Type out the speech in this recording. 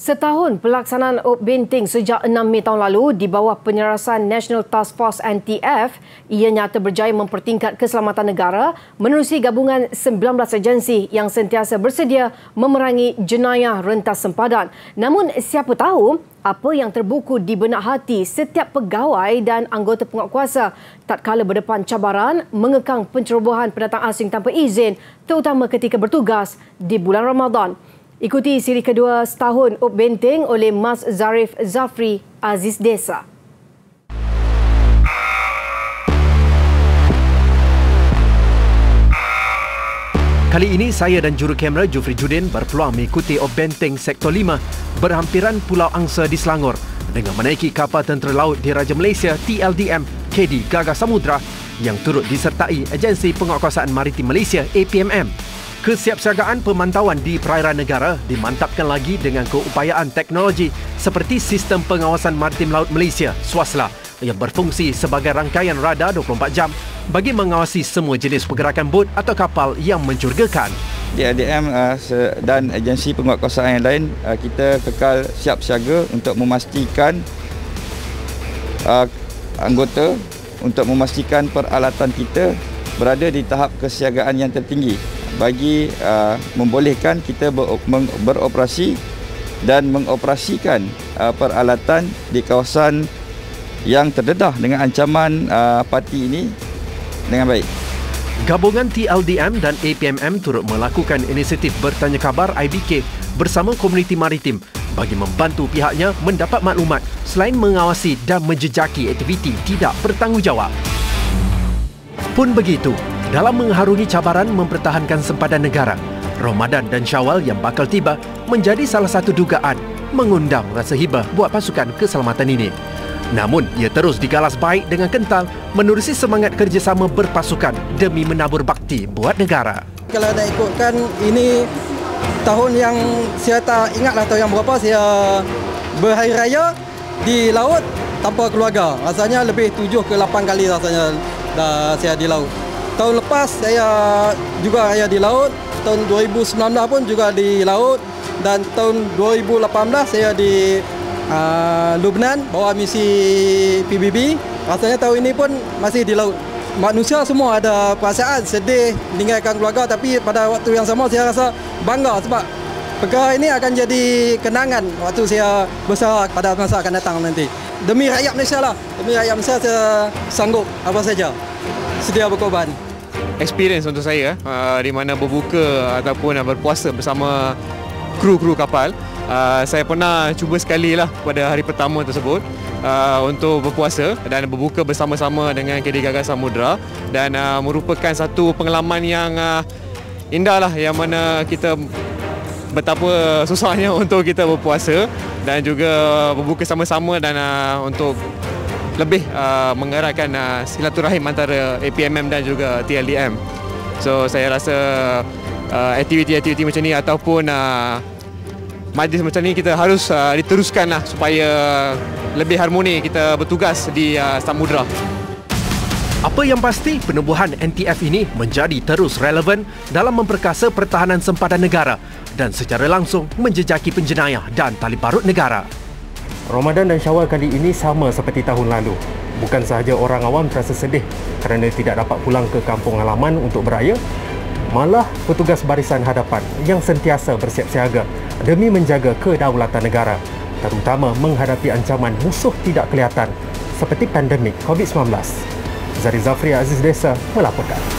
Setahun pelaksanaan Op Benting sejak 6 Mei tahun lalu di bawah penyerasan National Task Force NTF, ia nyata berjaya mempertingkat keselamatan negara menerusi gabungan 19 agensi yang sentiasa bersedia memerangi jenayah rentas sempadan. Namun siapa tahu apa yang terbuku di benak hati setiap pegawai dan anggota penguatkuasa tatkala berdepan cabaran mengekang pencerobohan pendatang asing tanpa izin, terutama ketika bertugas di bulan Ramadan. Ikuti siri kedua setahun Op Benting oleh Mas Zarif Zafri Aziz Desa. Kali ini saya dan juru kamera Jufri Judin berpeluang mengikuti Op Benting Sektor 5 berhampiran Pulau Angsa di Selangor dengan menaiki kapal tentera laut Diraja Malaysia TLDM KD Gagah Samudra yang turut disertai Agensi Penguatkuasaan Maritim Malaysia APMM. Kesiapsiagaan pemantauan di perairan negara dimantapkan lagi dengan keupayaan teknologi seperti Sistem Pengawasan Maritim Laut Malaysia (SWASLA) yang berfungsi sebagai rangkaian radar 24 jam bagi mengawasi semua jenis pergerakan bot atau kapal yang mencurigakan. DLDM dan agensi penguatkuasaan yang lain, kita kekal siap siaga untuk memastikan anggota, untuk memastikan peralatan kita berada di tahap kesiagaan yang tertinggi bagi membolehkan kita beroperasi dan mengoperasikan peralatan di kawasan yang terdedah dengan ancaman parti ini dengan baik. Gabungan TLDM dan APMM turut melakukan inisiatif bertanya khabar IBK bersama komuniti maritim bagi membantu pihaknya mendapat maklumat selain mengawasi dan menjejaki aktiviti tidak bertanggungjawab. Pun begitu, dalam mengharungi cabaran mempertahankan sempadan negara, Ramadan dan Syawal yang bakal tiba menjadi salah satu dugaan mengundang rasa hibah buat pasukan keselamatan ini. Namun, ia terus digalas baik dengan kental menerusi semangat kerjasama berpasukan demi menabur bakti buat negara. Kalau nak ikutkan, ini tahun yang saya tak ingatlah tahun yang berapa saya berhari raya di laut tanpa keluarga. Rasanya lebih 7 ke 8 kali rasanya dah saya di laut. Tahun lepas saya juga raya di laut, tahun 2019 pun juga di laut, dan tahun 2018 saya di Lubnan bawa misi PBB. Rasanya tahun ini pun masih di laut. Manusia semua ada perasaan sedih meninggalkan keluarga, tapi pada waktu yang sama saya rasa bangga sebab perkara ini akan jadi kenangan waktu saya besar pada masa akan datang nanti. Demi rakyat Malaysia lah, demi rakyat Malaysia saya sanggup apa saja, sedia berkorban. Experience untuk saya di mana berbuka ataupun berpuasa bersama kru-kru kapal. Saya pernah cuba sekali lah pada hari pertama tersebut untuk berpuasa dan berbuka bersama-sama dengan KD Gagah Samudra, dan merupakan satu pengalaman yang indah lah, yang mana kita betapa susahnya untuk kita berpuasa dan juga berbuka sama-sama dan untuk lebih mengeratkan silaturahim antara APMM dan juga TLDM. So saya rasa aktiviti-aktiviti macam ni ataupun majlis macam ni kita harus diteruskanlah supaya lebih harmoni kita bertugas di samudra. Apa yang pasti, penubuhan NTF ini menjadi terus relevan dalam memperkasa pertahanan sempadan negara dan secara langsung menjejaki penjenayah dan tali barut negara. Ramadan dan Syawal kali ini sama seperti tahun lalu. Bukan sahaja orang awam terasa sedih kerana tidak dapat pulang ke kampung halaman untuk beraya, malah petugas barisan hadapan yang sentiasa bersiap siaga demi menjaga kedaulatan negara, terutama menghadapi ancaman musuh tidak kelihatan seperti pandemik COVID-19. Zarif Zafri Aziz Desa melaporkan.